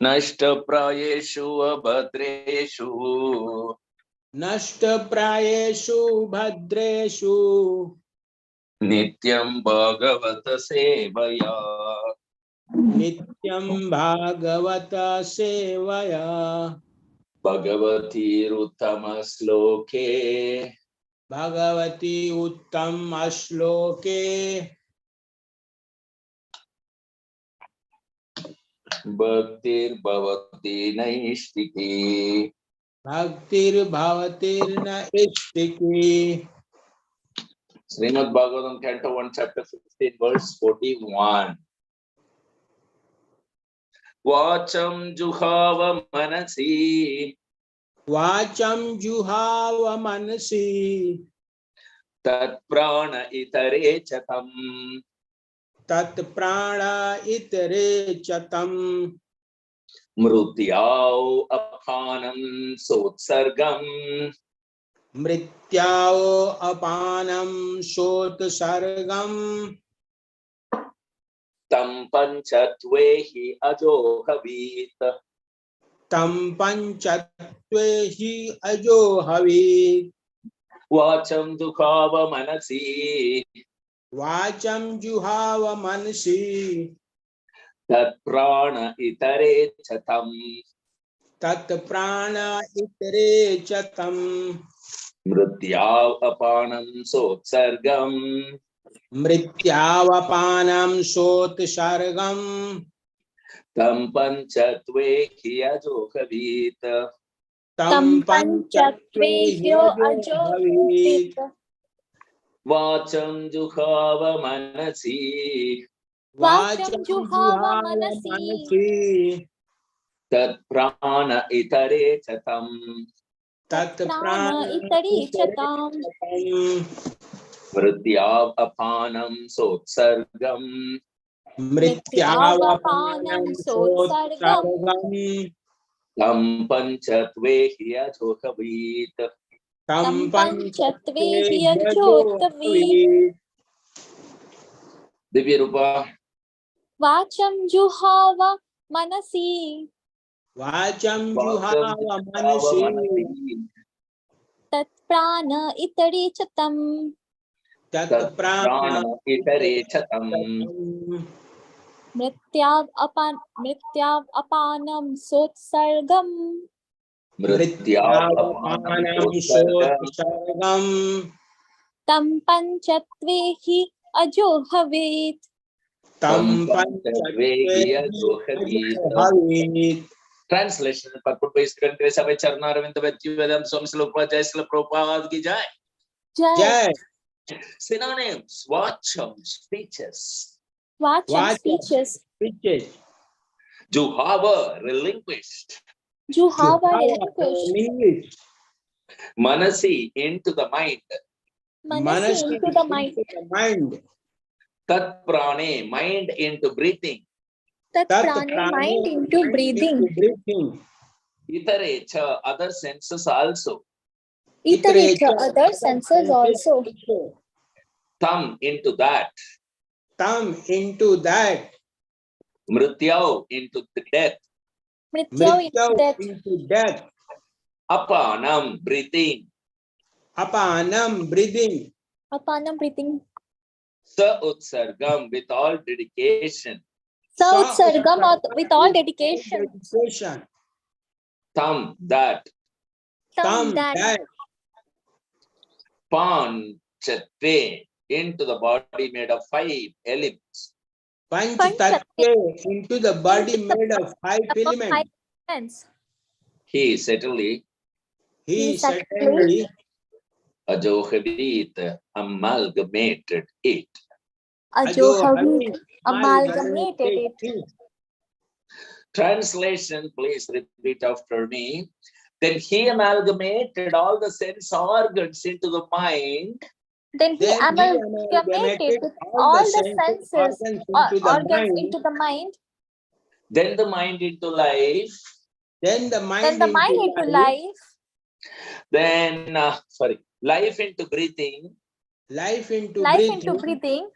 नष्टप्रायेषु अभद्रेषु नष्टप्रायेषु भद्रेषु नित्यं भागवत सेवया नित्यं भागवत सेवया भगवतीरुत्तम श्लोके भगवती उत्तम श्लोके भक्तिर्भवति नैष्टिकी भक्तिर्भवतिर्नैष्टिकी Srimad Bhagavatam Canto 1 Chapter 16 Verse 41 Vacham juhava manasi वाचं जुहाव मनसि tat prana itare chatam तत् प्राण इतरे च तम् mrutyau aphanam sotsargam मृत्याओ अपानं सोत्सर्गम् tam panchatvehi ajohavit तं पञ्चत्वे हि अजो हवीत् Vacham juhava manasi वाचं जुहाव मनसि tat prana itare chatam तत् प्राण इतरे च तम् mrutyau apanam sotsargam मृत्यावपानं सोत्सर्गम् tam panchatvehi ajohavit तं पञ्चत्वे हि अजो हवीत् Vacham juhava manasi वाचं जुहाव मनसि tat prana itare chatam तत् प्राण इतरे च तम् mrityav apanam sotsargam मृत्यावपानं सोत्सर्गम् tam panchatvehi ajohavit तं पञ्चत्वे हि अजो हवीत् Divya Rupa वाचं जुहाव मनसि वाचं जुहाव मनसि तत्प्राण इतरे च तम् तत् प्राण itare chatam मृत्याव अपानं सोत्सर्गम् mrityav सोत्सर्गम् तं पञ्चत्वे हि अजो हवेत् तं पञ्चत्वे हि अजो हवीत् Translation purport by Sri Grace Abhay Charna Ravinda Vedam Swami Slopa Jai Srila Prabhupada ki Jai. जय Synonyms: Vacham, speeches. वाचं speeches speeches Juhava, relinquished. जुहाव relinquished relinquished Manasi, into the mind. मनसि into the mind mind Tat prane, mind into breathing. tat prane mind into breathing Itare cha, other senses also. itare cha other senses also Tam, into that. Tam, into that. Mrityau, into the death. mrityau into death into death. Apanam, breathing. Apanam, breathing. apanam breathing Sa utsargam, with all dedication. sa utsargam with all dedication Tam, that. tam that Panchatve, into the body made of 5 elements. Panchtatve, into the body made of 5 elements. He certainly Ajohavit, amalgamated it. Ajohavit amalgamated it. Translation, please repeat after me. Then he amalgamated all the sense organs into the mind. Then he amalgamated all the senses organs into the mind. Then the mind into life. Then the mind into life. Then, life into breathing. Life into breathing.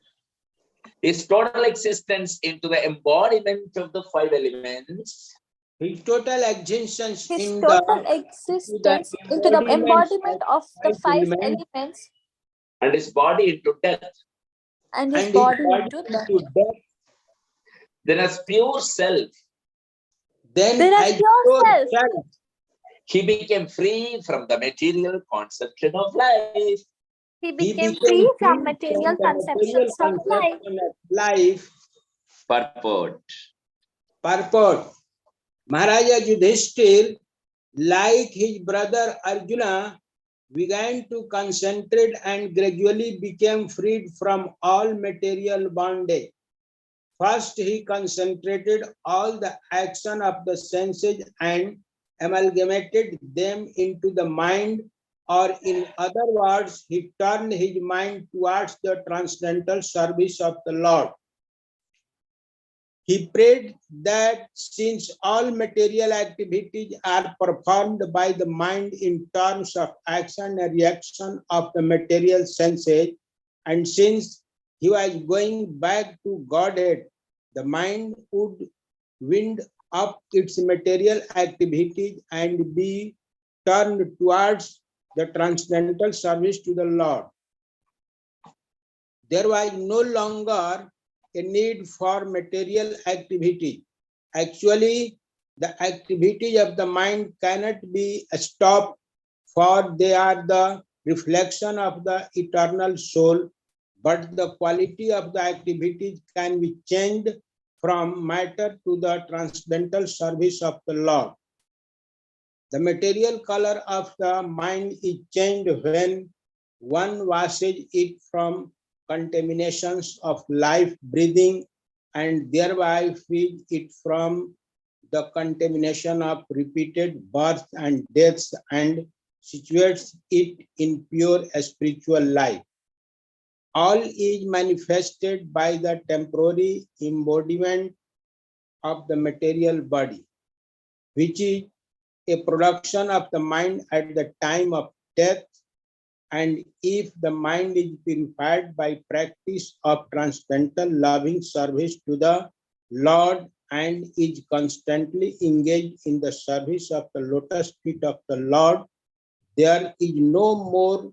His total existence into the embodiment of the 5 elements. His total existence His in total the existence into the embodiment of the 5 elements elements And his body into death. and his and body his body into death. into death. Then as pure self, Then Then as as pure pure self, self, he became free from the material conception of life. he he became became free from free material from the material conceptions of life. conception of life. Purport. Purport. Maharaja Yudhishthir, like his brother Arjuna, began to concentrate and gradually became freed from all material bondage. First, he concentrated all the action of the senses and amalgamated them into the mind, or in other words, he turned his mind towards the transcendental service of the Lord. He prayed that since all material activities are performed by the mind in terms of action and reaction of the material senses, and since he was going back to Godhead, the mind would wind up its material activities and be turned towards the transcendental service to the Lord. There was no longer a need for material activity. Actually, the activities of the mind cannot be stopped, for they are the reflection of the eternal soul, but the quality of the activities can be changed from matter to the transcendental service of the Lord. The material color of the mind is changed when one washes it from contaminations of life breathing and thereby frees it from the contamination of repeated births and deaths and situates it in pure spiritual life. All is manifested by the temporary embodiment of the material body, which is a production of the mind at the time of death. And if the mind is purified by practice of transcendental loving service to the Lord and is constantly engaged in the service of the lotus feet of the Lord, there is no more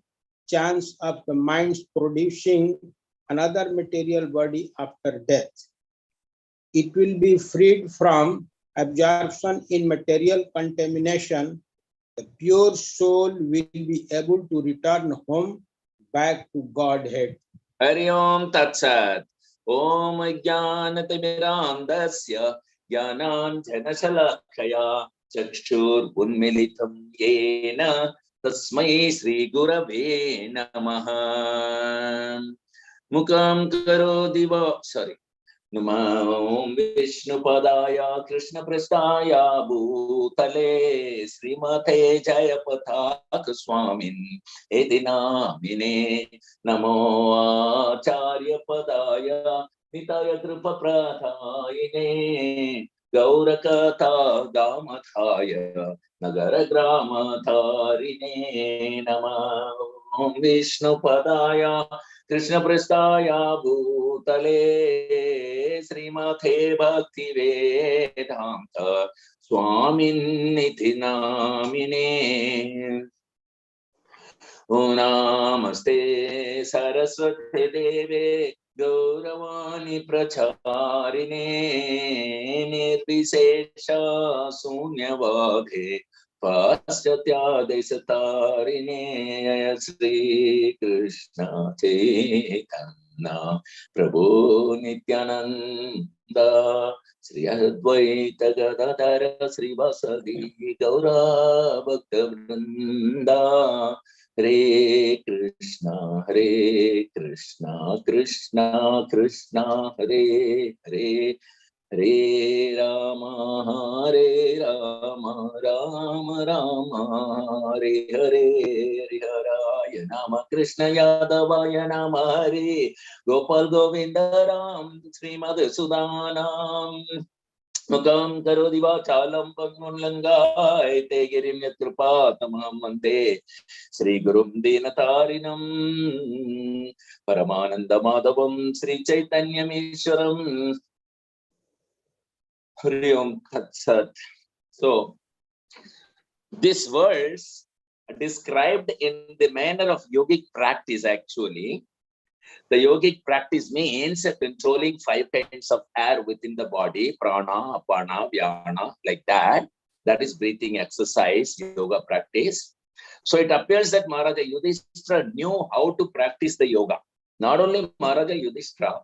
chance of the mind's producing another material body after death. It will be freed from absorption in material contamination. The pure soul will be able to return home back to Godhead. Hari Om Tat Sat. Om Jnanatimirandasya Jnananjana Shalakaya Chakshur Unmilitam Yena Tasmai Sri Gurave Namaha. Mukam Karodi sorry. Namo Vishnu Padaya Krishna Prestaya Bhutale Srimate Jayapathaka Swamin Edinamine Namo Acharya Padaya Nitaya Kripa Pratayine Gaurakata Damathaya Nagara Grama Tharine Namo Vishnu Padaya Krishna Prestaya Bhutale Srimate Bhakti Vedanta Swamin Niti Namine Namaste Saraswati Deve Gauravani Pracharine Nirvisesha Sunyavadhe Paschatya Desatarine Sri Krishna Chaitanya Prabhu Nityananda Sri Advaita Gadadhara Sri Vasadi Gaura Bhakta Vrinda Hare Krishna Krishna Krishna Hare Hare Hare Rama Rama Rama Hare Hare Hare Nama Krishna Yadavaya Nama Hare Gopal Govinda Ram Srimad Sudanam Mukam karodiva chalam pagmunlanga ete girim yatkrupa tamam mante Sri Gurum Dinatarinam Paramananda Madhavam Sri Chaitanya Mishwaram Hari Om Tat Sat. So, this verse described in the manner of yogic practice actually. The yogic practice means controlling 5 kinds of air within the body, prana, apana, vyana, like that. That is breathing exercise, yoga practice. So it appears that Maharaja Yudhishthira knew how to practice the yoga. Not only Maharaja Yudhishthira,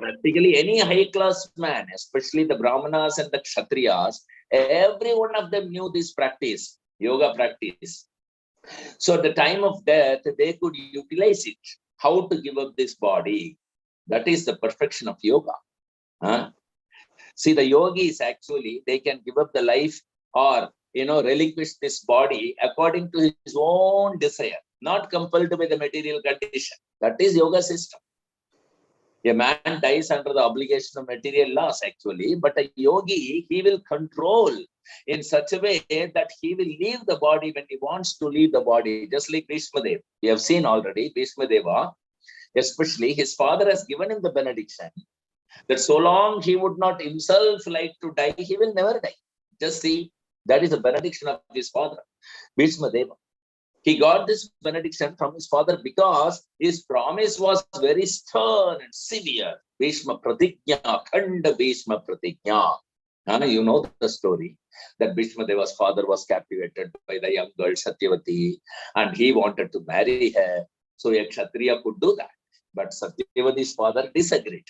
practically any high-class man, especially the Brahmanas and the Kshatriyas, every one of them knew this practice, yoga practice. So at the time of death, they could utilize it. How to give up this body. That is the perfection of yoga. See, the yogis actually, they can give up the life or, relinquish this body according to his own desire, not compelled by the material condition. That is yoga system. A man dies under the obligation of material laws actually, but a yogi, he will control in such a way that he will leave the body when he wants to leave the body, just like Bhishma Deva. We have seen already, Bhishma Deva, especially his father has given him the benediction that so long he would not himself like to die, he will never die. Just see, that is the benediction of his father, Bhishma Deva. He got this benediction from his father because his promise was very stern and severe. Bhishma Pratignya, Khanda Bhishma Pratignya. You know the story that Bhishma Deva's father was captivated by the young girl Satyavati and he wanted to marry her. So a Kshatriya could do that. But Satyavati's father disagreed.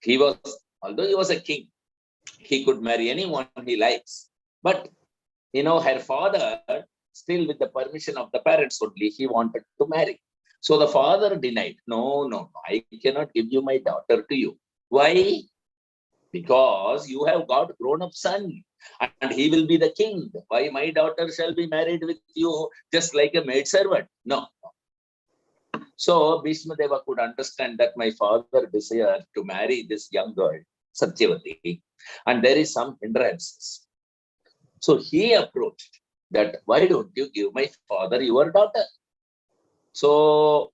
He was, although he was a king, he could marry anyone he likes. But, her father, still with the permission of the parents only, he wanted to marry. So the father denied. No, I cannot give you my daughter to you. Why? Because you have got grown-up son and he will be the king. Why my daughter shall be married with you just like a maidservant? No. So Bhishma Deva could understand that my father desired to marry this young girl, Satyavati, and there is some hindrances. So he approached that, why don't you give my father your daughter? So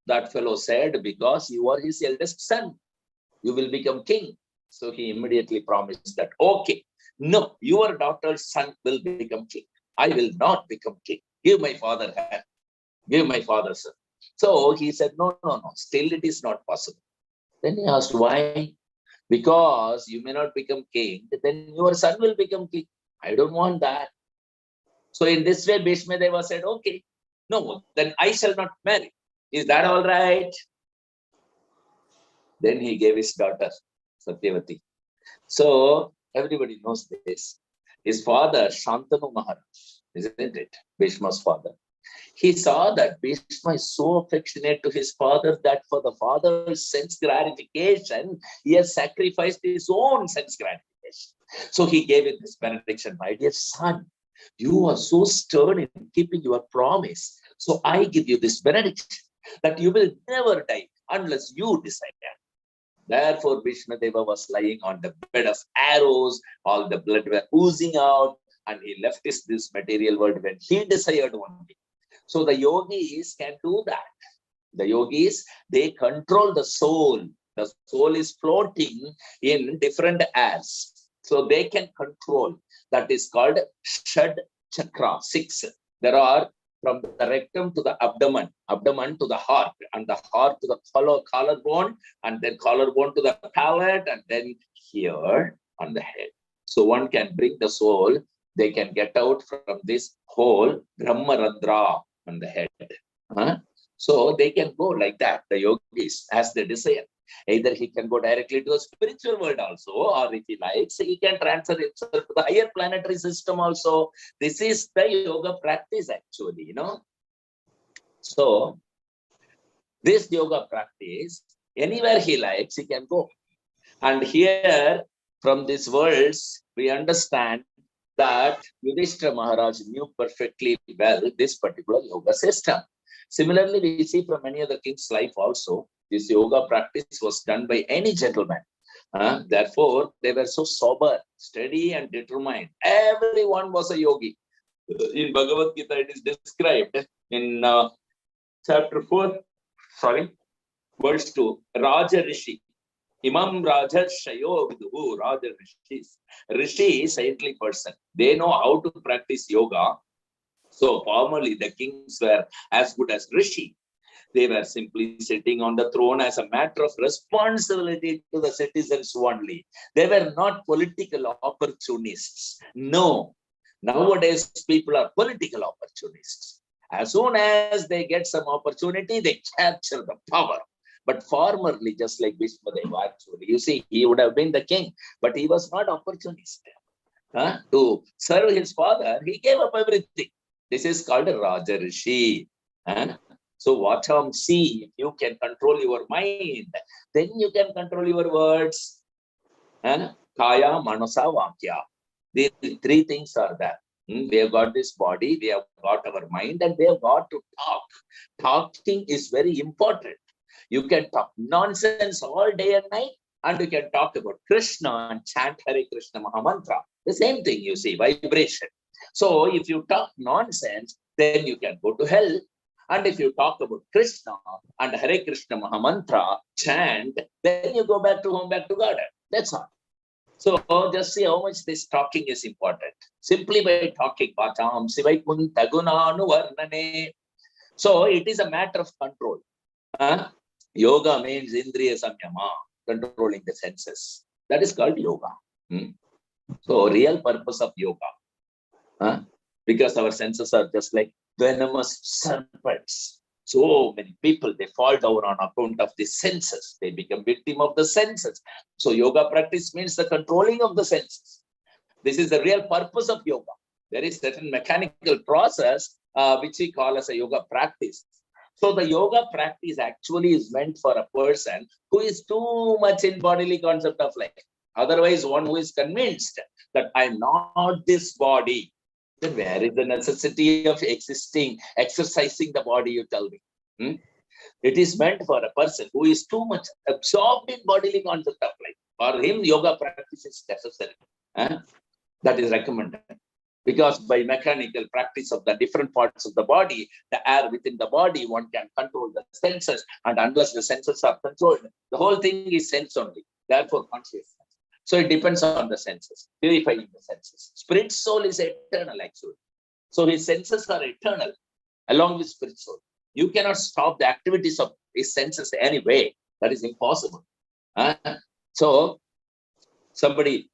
that fellow said, because you are his eldest son, you will become king. So he immediately promised that, okay, no, your daughter's son will become king. I will not become king. Give my father her. Give my father son. So he said, no, still it is not possible. Then he asked, why? Because you may not become king, then your son will become king. I don't want that. So in this way, Bhishma Deva said, okay, no, then I shall not marry. Is that all right? Then he gave his daughter, Satyavati. So everybody knows this. His father, Shantanu Maharaj, isn't it? Bhishma's father. He saw that Bhishma is so affectionate to his father that for the father's sense gratification, he has sacrificed his own sense gratification. So he gave him this benediction, my dear son, you are so stern in keeping your promise. So I give you this benediction that you will never die unless you decide. Therefore, Bhishma Deva was lying on the bed of arrows, all the blood were oozing out, and he left this material world when he desired only. So the yogis can do that. The yogis, they control the soul. The soul is floating in different airs. So they can control. That is called Shad Chakra, 6. There are from the rectum to the abdomen, abdomen to the heart, and the heart to the collarbone, and then collarbone to the palate, and then here on the head. So one can bring the soul, they can get out from this whole Brahmarandra on the head. So they can go like that, the yogis, as they desire. Either he can go directly to the spiritual world also, or if he likes, he can transfer himself to the higher planetary system also. This is the yoga practice actually, So this yoga practice, anywhere he likes, he can go. And here, from these words, we understand that Yudhishthira Maharaj knew perfectly well this particular yoga system. Similarly, we see from many other kings' life also, this yoga practice was done by any gentleman. Therefore, they were so sober, steady, and determined. Everyone was a yogi. In Bhagavad Gita, it is described in chapter 4, verse 2, Raja Rishi. Imam Raja Shayo Viduhu, Raja Rishis. Rishi is saintly person. They know how to practice yoga. So formerly the kings were as good as Rishi. They were simply sitting on the throne as a matter of responsibility to the citizens only. They were not political opportunists. No. Nowadays, people are political opportunists. As soon as they get some opportunity, they capture the power. But formerly, just like Bhishmadeva, actually, you see, he would have been the king, but he was not opportunist. To serve his father, he gave up everything. This is called a Raja Rishi. So watch and see. If you can control your mind, then you can control your words. Kaya, Manasa, Vakya. These three things are there. We have got this body, we have got our mind, and we have got to talk. Talking is very important. You can talk nonsense all day and night, and you can talk about Krishna and chant Hare Krishna Mahamantra. The same thing, you see, vibration. So if you talk nonsense, then you can go to hell. And if you talk about Krishna and Hare Krishna Mahamantra, chant, then you go back to home, back to garden. That's all. So just see how much this talking is important. Simply by talking, so it is a matter of control. Yoga means Indriya Samyama, controlling the senses. That is called yoga. So real purpose of yoga, because our senses are just like venomous serpents. So many people, they fall down on account of the senses. They become victim of the senses. So yoga practice means the controlling of the senses. This is the real purpose of yoga. There is certain mechanical process which we call as a yoga practice. So the yoga practice actually is meant for a person who is too much in bodily concept of life. Otherwise, one who is convinced that I'm not this body, then where is the necessity of exercising the body, you tell me? It is meant for a person who is too much absorbed in bodily concept of life. For him, yoga practice is necessary. That is recommended. Because by mechanical practice of the different parts of the body, the air within the body, one can control the senses. And unless the senses are controlled, the whole thing is sense only. Therefore, consciousness. So it depends on the senses, purifying the senses. Spirit soul is eternal, actually. So his senses are eternal, along with spirit soul. You cannot stop the activities of his senses anyway. That is impossible. So somebody,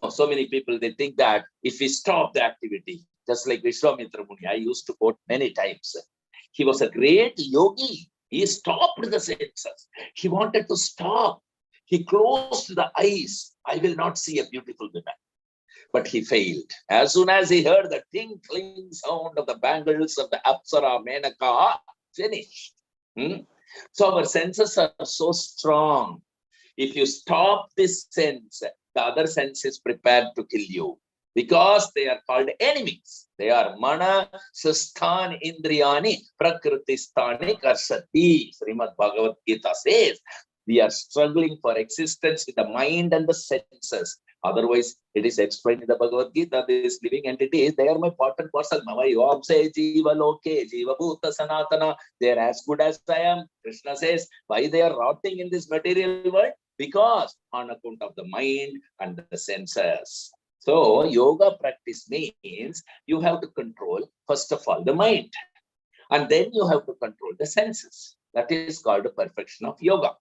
so many people, they think that if we stop the activity, just like Vishwamitra Muni, I used to quote many times, he was a great yogi. He stopped the senses. He wanted to stop. He closed the eyes. I will not see a beautiful woman. But he failed. As soon as he heard the tinkling sound of the bangles of the Apsara Menaka, finished. So our senses are so strong. If you stop this sense, the other sense is prepared to kill you. Because they are called enemies. They are Mana, Sisthan, Indriyani, Prakritistani, Karsati. Srimad Bhagavad Gita says, we are struggling for existence in the mind and the senses. Otherwise, it is explained in the Bhagavad Gita, these living entities, they are my part and parcel. Jiva Loke, Jiva Bhuta Sanatana. They are as good as I am. Krishna says, why they are rotting in this material world? Because on account of the mind and the senses. So, yoga practice means you have to control, first of all, the mind. And then you have to control the senses. That is called the perfection of yoga.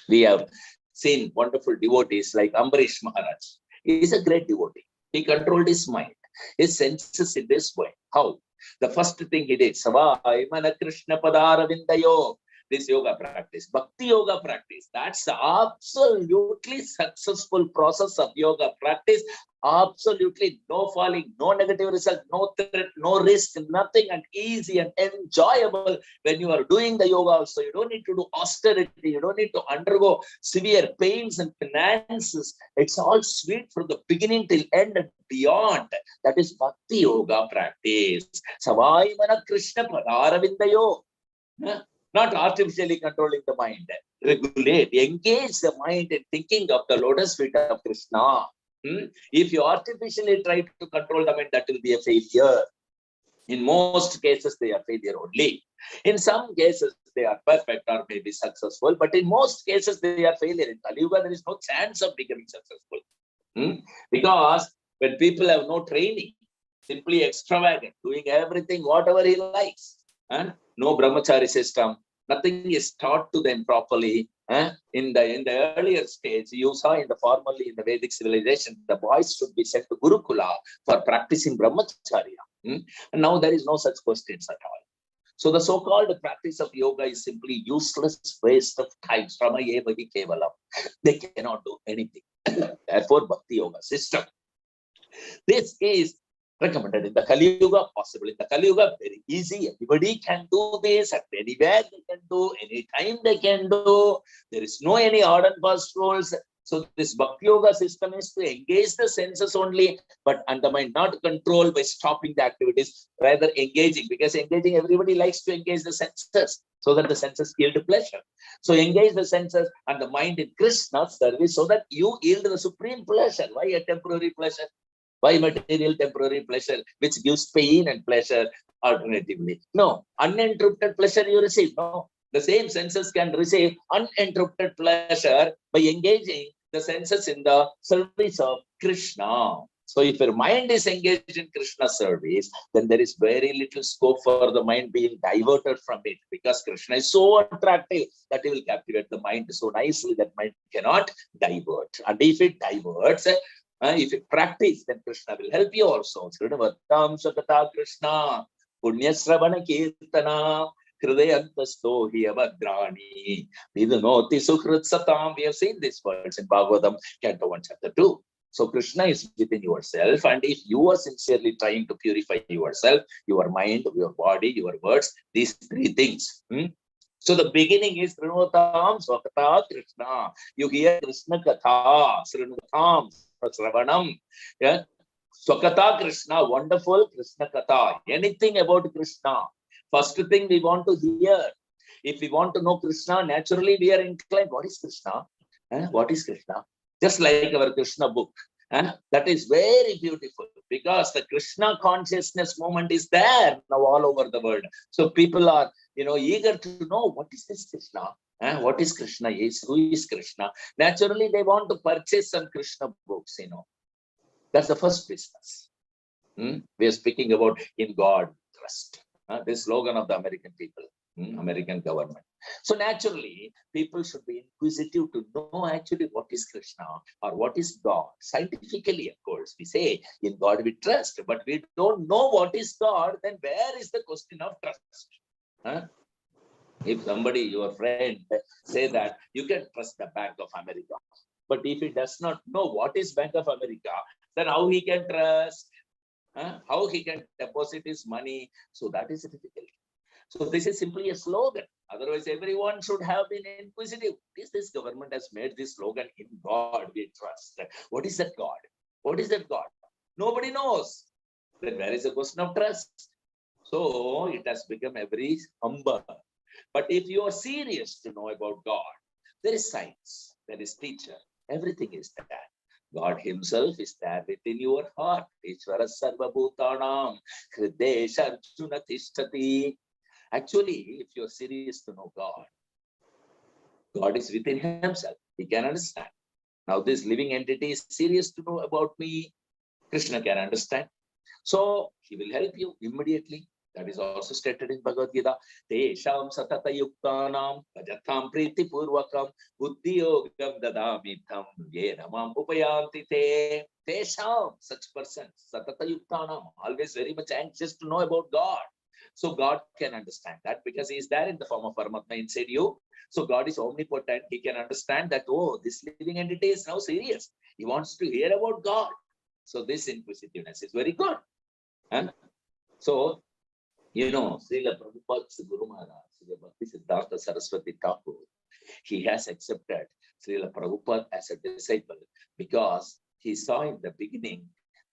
We have seen wonderful devotees like Ambarish Maharaj. He is a great devotee. He controlled his mind, his senses in this way. How? The first thing he did, Savai Mana Krishna Padaravindayo. This yoga practice, bhakti yoga practice, that's the absolutely successful process of yoga practice. Absolutely no falling, no negative result, no threat, no risk, nothing, and easy and enjoyable when you are doing the yoga also. You don't need to do austerity, you don't need to undergo severe pains and finances. It's all sweet from the beginning till end and beyond. That is bhakti yoga practice. Savai Mana Krishna Padaravindayo. not artificially controlling the mind. Regulate, engage the mind in thinking of the lotus feet of Krishna. If you artificially try to control the mind, that will be a failure. In most cases, they are failure only. In some cases, they are perfect or maybe successful, but in most cases, they are failure. In Kali Yuga, there is no chance of becoming successful. Because when people have no training, simply extravagant, doing everything, whatever he likes, no brahmachari system, nothing is taught to them properly. In the earlier stage, you saw formally in the Vedic civilization, the boys should be sent to Gurukula for practicing brahmacharya. And now there is no such questions at all. So the so-called practice of yoga is simply useless waste of time. They cannot do anything. Therefore, Bhakti Yoga system. This is recommended in the Kali Yuga, possible in the Kali Yuga, very easy. Everybody can do this at anywhere they can do, anytime they can do. There is no any hard and fast rules. So this Bhakti Yoga system is to engage the senses only, but undermine, not control by stopping the activities, rather engaging, because engaging, everybody likes to engage the senses so that the senses yield pleasure. So engage the senses and the mind in Krishna's service so that you yield the supreme pleasure. Why a temporary pleasure? Why material temporary pleasure, which gives pain and pleasure alternatively? No, uninterrupted pleasure you receive. No, the same senses can receive uninterrupted pleasure by engaging the senses in the service of Krishna. So if your mind is engaged in Krishna service, then there is very little scope for the mind being diverted from it, because Krishna is so attractive that he will captivate the mind so nicely that mind cannot divert. And if it diverts, if you practice, then Krishna will help you also. Srinavattam Sakata Krishna, Punyasravana Kirtana, Hridayantasto Hiyabadrani, Vidunoti Suhrit Satam. We have seen these words in Bhagavatam, Canto 1, Chapter 2. So Krishna is within yourself, and if you are sincerely trying to purify yourself, your mind, your body, your words, these three things. So the beginning is Srinavattam Sakata Krishna. You hear Krishna Katha, Srinavattam. Sravanam, Swakata Krishna, wonderful Krishna Katha. Anything about Krishna, first thing we want to hear. If we want to know Krishna, naturally we are inclined. What is Krishna? What is Krishna? Just like our Krishna book. That is very beautiful, because the Krishna consciousness movement is there now all over the world. So people are, eager to know what is this Krishna. What is Krishna is, who is Krishna? Naturally, they want to purchase some Krishna books, That's the first business. We are speaking about in God trust. This slogan of the American people, American government. So naturally, people should be inquisitive to know actually what is Krishna or what is God. Scientifically, of course, we say in God we trust, but we don't know what is God, then where is the question of trust? If somebody, your friend, say that you can trust the Bank of America, but if he does not know what is Bank of America, then how he can trust? How he can deposit his money? So that is difficult. So this is simply a slogan. Otherwise, everyone should have been inquisitive. This government has made this slogan, in God we trust. What is that God? What is that God? Nobody knows. Then where is the question of trust? So it has become a very humble. But if you are serious to know about God, there is science, there is teacher, everything is there. God himself is there within your heart. Ishvara sarva bhutanam hridesha arjuna tishtati. Actually, if you are serious to know God, God is within himself. He can understand. Now this living entity is serious to know about me. Krishna can understand. So he will help you immediately. That is also stated in Bhagavad Gita. Tesham satata yuktanam vajatham priti purvakam buddhiyogam dadamitham yena mam upayanti te. Tesham, such person, satata yuktanam, always very much anxious to know about God. So God can understand that because he is there in the form of Paramatma inside you. So God is omnipotent. He can understand that, oh, this living entity is now serious. He wants to hear about God. So this inquisitiveness is very good. And so, Srila Prabhupada's Guru Maharaj, Srila Bhakti Siddhanta Saraswati Thakur, he has accepted Srila Prabhupada as a disciple because he saw in the beginning,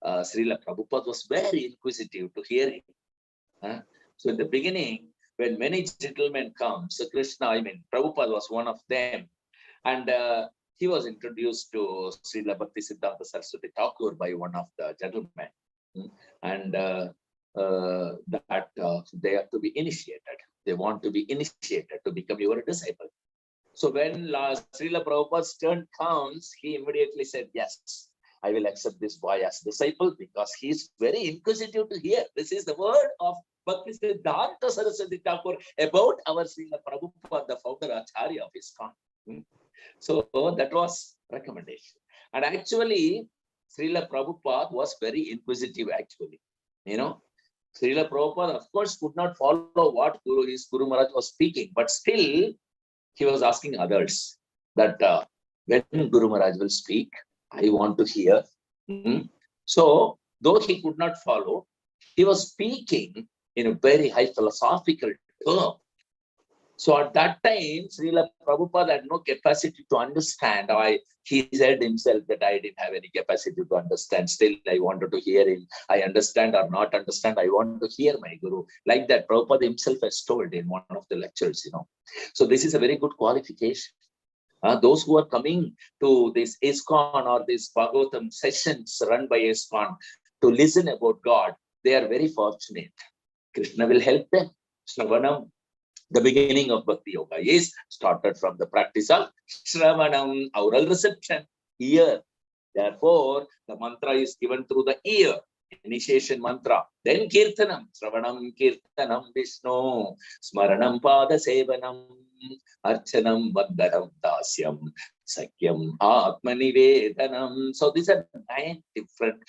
Srila Prabhupada was very inquisitive to hear him. So in the beginning, when many gentlemen come, so Krishna, Prabhupada was one of them. And he was introduced to Srila Bhakti Siddhanta Saraswati Thakur by one of the gentlemen. And they have to be initiated. They want to be initiated to become your disciple. So when Srila Prabhupada's turn comes, he immediately said, yes, I will accept this boy as disciple because he is very inquisitive to hear. This is the word of Bhakti Siddhanta Saraswati Thakur about our Srila Prabhupada, the founder Acharya of ISKCON. So that was recommendation. And actually, Srila Prabhupada was very inquisitive actually. Srila Prabhupada, of course, could not follow what his Guru Maharaj was speaking, but still he was asking others that when Guru Maharaj will speak, I want to hear. So though he could not follow, he was speaking in a very high philosophical term. So at that time, Srila Prabhupada had no capacity to understand. He said himself that I didn't have any capacity to understand. Still, I wanted to hear him. I understand or not understand. I want to hear my Guru. Like that, Prabhupada himself has told in one of the lectures, So this is a very good qualification. Those who are coming to this ISKCON or these Bhagavatam sessions run by ISKCON to listen about God, they are very fortunate. Krishna will help them. Shravanam. The beginning of Bhakti Yoga is started from the practice of Shravanam, oral reception, ear. Therefore, the mantra is given through the ear, initiation mantra. Then Kirtanam, Shravanam, Kirtanam, Vishnu, Smaranam, Pada Sevanam, Archanam, Vandanam, Dasyam, Sakyam, Atmanivedanam. So these are 9 different,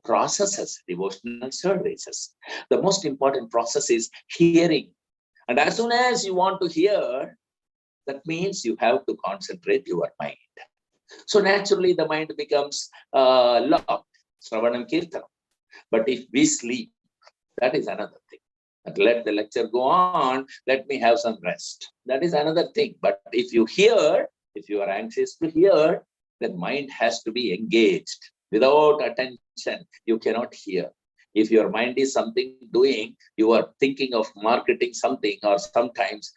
processes, devotional services. The most important process is hearing. And as soon as you want to hear, that means you have to concentrate your mind. So naturally, the mind becomes locked, Sravanam Kirtanam. But if we sleep, that is another thing. But let the lecture go on, let me have some rest. That is another thing. But if you hear, if you are anxious to hear, then mind has to be engaged. Without attention, you cannot hear. If your mind is something doing, you are thinking of marketing something, or sometimes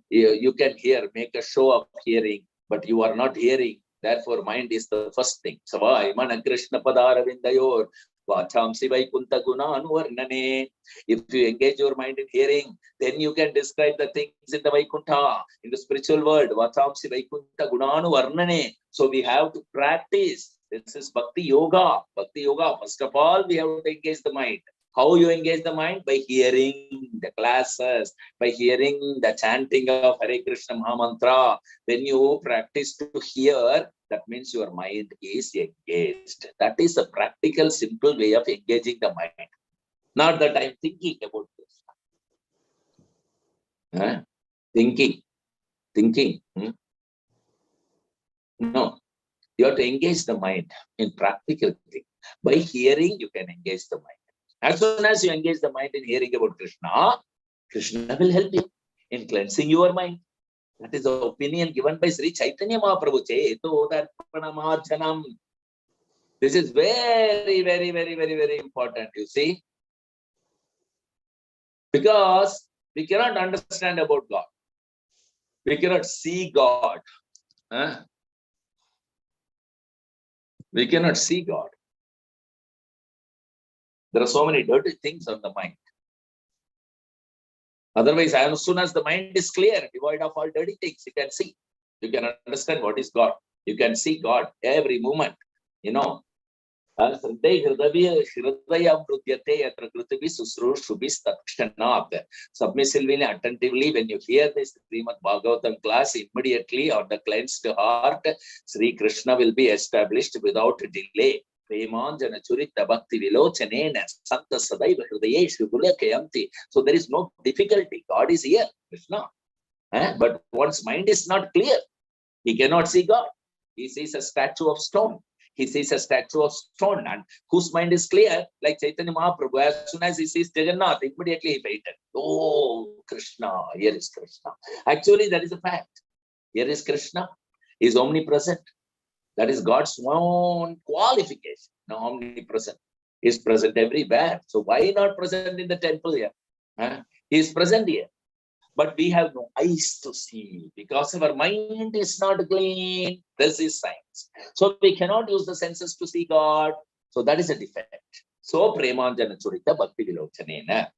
you can hear, make a show of hearing, but you are not hearing. Therefore, mind is the first thing. Savai mana Krishna padaravindayor vachamsi vaikunta guna anuvarnane. If you engage your mind in hearing, then you can describe the things in the Vaikuntha, in the spiritual world. Vachamsi vaikunta guna anuvarnane. So we have to practice. This is Bhakti Yoga. Bhakti Yoga, first of all, we have to engage the mind. How you engage the mind? By hearing the classes, by hearing the chanting of Hare Krishna Mahamantra. When you practice to hear, that means your mind is engaged. That is a practical, simple way of engaging the mind. Not that I'm thinking about this. Thinking. No. You have to engage the mind in practical thing. By hearing, you can engage the mind. As soon as you engage the mind in hearing about Krishna, Krishna will help you in cleansing your mind. That is the opinion given by Sri Chaitanya Mahaprabhu. This is very, very, very, very, very important, you see. Because we cannot understand about God. We cannot see God. We cannot see God. There are so many dirty things on the mind. Otherwise, as soon as the mind is clear, devoid of all dirty things, you can see. You can understand what is God. You can see God every moment. Submissively and attentively, when you hear this Srimad Bhagavatam class, immediately on the cleansed heart, Sri Krishna will be established without delay. So there is no difficulty. God is here, Krishna. But one's mind is not clear. He cannot see God. He sees a statue of stone. He sees a statue of stone, and whose mind is clear, like Chaitanya Mahaprabhu, as soon as he sees Jagannath, immediately he fainted. Oh, Krishna, here is Krishna. Actually, that is a fact. Here is Krishna. He is omnipresent. That is God's own qualification. No, omnipresent. He is present everywhere. So why not present in the temple here? He is present here. but we have no eyes to see because our mind is not clean. This is science. So we cannot use the senses to see God. So that is a defect. So Premanjana Churita Bhakti Vilochanena.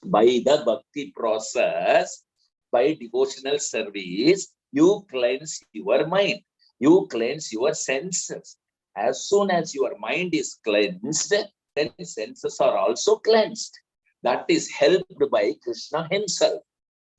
By the bhakti process, by devotional service, you cleanse your mind. You cleanse your senses. As soon as your mind is cleansed, then senses are also cleansed. That is helped by Krishna himself.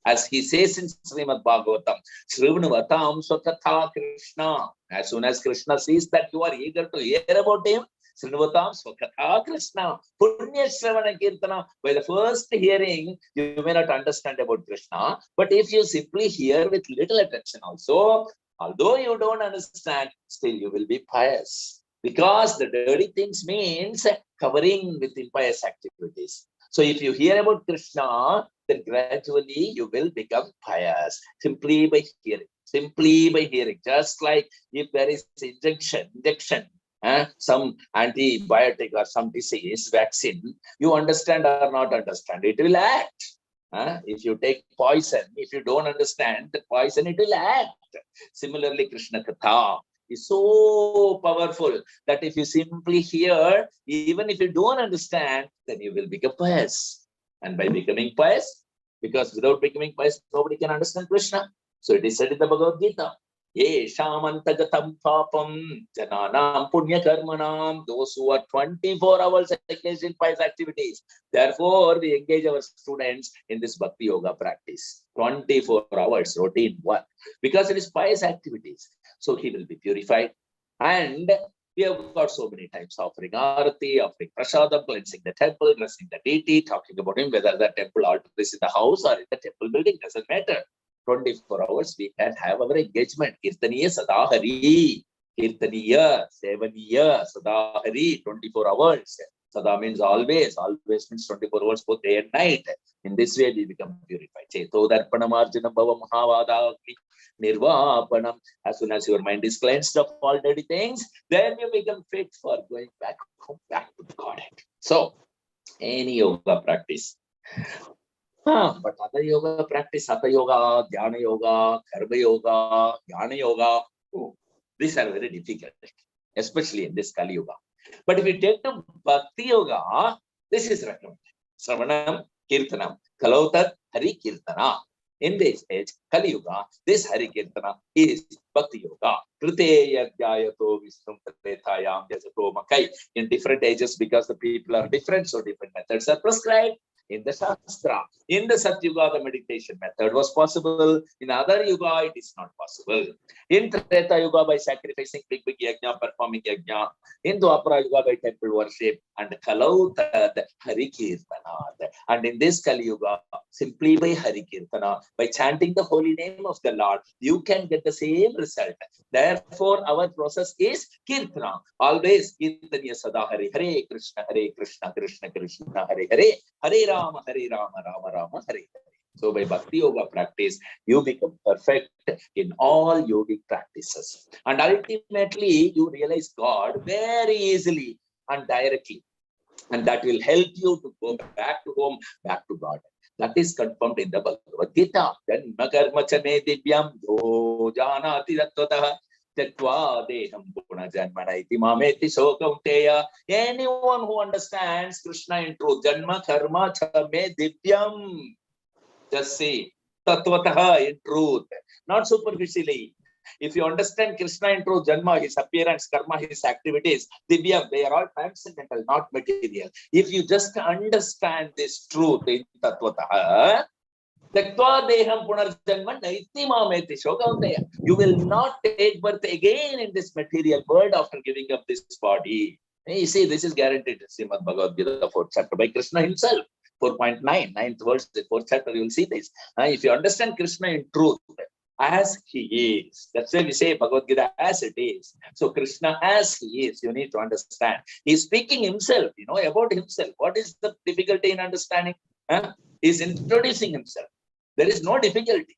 As he says in Srimad Bhagavatam, Srivanuvatam Swakatha Krishna. As soon as Krishna sees that you are eager to hear about him, Srivanuvatam Swakatha Krishna. Punya Shravana Kirtana. By the first hearing, you may not understand about Krishna, but if you simply hear with little attention also, although you don't understand, still you will be pious. Because the dirty things means covering with impious activities. So if you hear about Krishna, then gradually you will become pious simply by hearing. Simply by hearing. Just like if there is injection, some antibiotic or some disease vaccine, you understand or not understand, it will act. If you take poison, if you don't understand the poison, it will act. Similarly, Krishna Katha is so powerful that if you simply hear, even if you don't understand, then you will become pious. And by becoming pious, because without becoming pious, nobody can understand Krishna. So it is said in the Bhagavad Gita, Ye Shamantagatam Papam Jananam Punya Karmanam, those who are 24 hours engaged in pious activities. Therefore, we engage our students in this Bhakti Yoga practice. 24 hours, routine work, because it is pious activities. So he will be purified. And we have got so many times offering arati, offering prasadam, cleansing the temple, blessing the deity, talking about him, whether the temple altar is in the house or in the temple building, doesn't matter. 24 hours we can have our engagement. Kirtaniya Sadahari, Kirtaniya, 7 years, Sadahari, 24 hours. Sada means always, always means 24 hours, both day and night. In this way we become purified. Cheto Darpanam Arjuna Bhava Mahavada Nirvapanam. As soon as your mind is cleansed of all dirty things, then you become fit for going back home, back to the Godhead. So, any yoga practice. But other yoga practice, Hatha Yoga, Dhyana Yoga, Karma Yoga, Jnana Yoga, these are very difficult, especially in this Kali Yoga. But if you take to Bhakti Yoga, this is recommended. Sravanam, Kirtanam, Kalautat, Hari Kirtana. In this age, Kali Yuga, this Hari Kirtana is Bhakti Yoga. Kriteya Dhyayato Vishnum Tatethayam Yajato Makai. In different ages, because the people are different, so different methods are prescribed. In the Shastra, in the Satyuga, the meditation method was possible. In other Yuga, it is not possible. In Treta Yuga, by sacrificing big yajna, performing yajna. In Dwapara Yuga, by temple worship. And Kalautat, Hari Kirtana. And in this Kali Yuga, simply by Hari Kirtana, by chanting the holy name of the Lord, you can get the same result. Therefore, our process is Kirtana. Always Kirtaniya Sada Hari, Hare Krishna, Krishna Krishna, Hare Hare, Hare Rama, Rama Rama, Hare Hare. So by Bhakti Yoga practice, you become perfect in all yogic practices. And ultimately, you realize God very easily and directly. And that will help you to go back to home, back to God. That is confirmed in the Bhagavad Gita. Then Makarmachane Divyam Do Janati Rattvataha Tetva Deham Guna Janmana Iti Mameti Sokaunteya. Anyone who understands Krishna in truth, Janma Karma Chame Divyam. Just say Tattvataha in truth, not superficially. If you understand Krishna in truth, Janma, his appearance, Karma, his activities, Divyam, they are all transcendental, not material. If you just understand this truth in Tattvataha, you will not take birth again in this material world after giving up this body. You see, this is guaranteed in Srimad Bhagavad Gita, 4th chapter by Krishna himself. 4.9, 9th verse, the 4th chapter, you will see this. If you understand Krishna in truth, as he is. That's why we say Bhagavad Gita as it is. So Krishna as he is, you need to understand. He's speaking himself, about himself. What is the difficulty in understanding? He's introducing himself. There is no difficulty.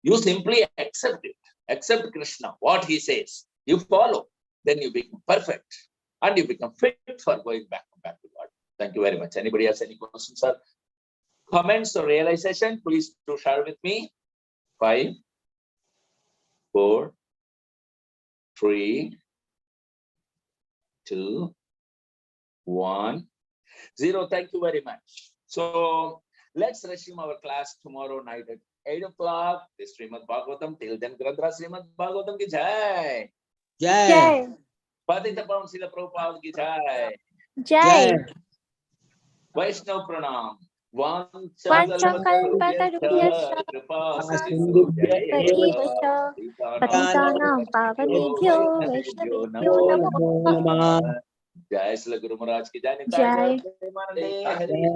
You simply accept it. Accept Krishna, what he says. You follow. Then you become perfect. And you become fit for going back to God. Thank you very much. Anybody has any questions, sir? Comments or realization, please to share with me. 5, 4, 3, 2, 1, 0. Thank you very much. So let's resume our class tomorrow night at 8 o'clock. This Srimad Bhagavatam. Till then, Grandra Srimad Bhagavatam ki jai. Jai. Patita Pavan Srila Prabhupada ki jai. Jai. Vaishnav Pranam. Vanchakalpatarubhyascha कृपासिन्धुभ्यः पतितानां पावनेभ्यो वैष्णवेभ्यो नमो नमः। जय श्री गुरु महाराज की जय। जय। हरे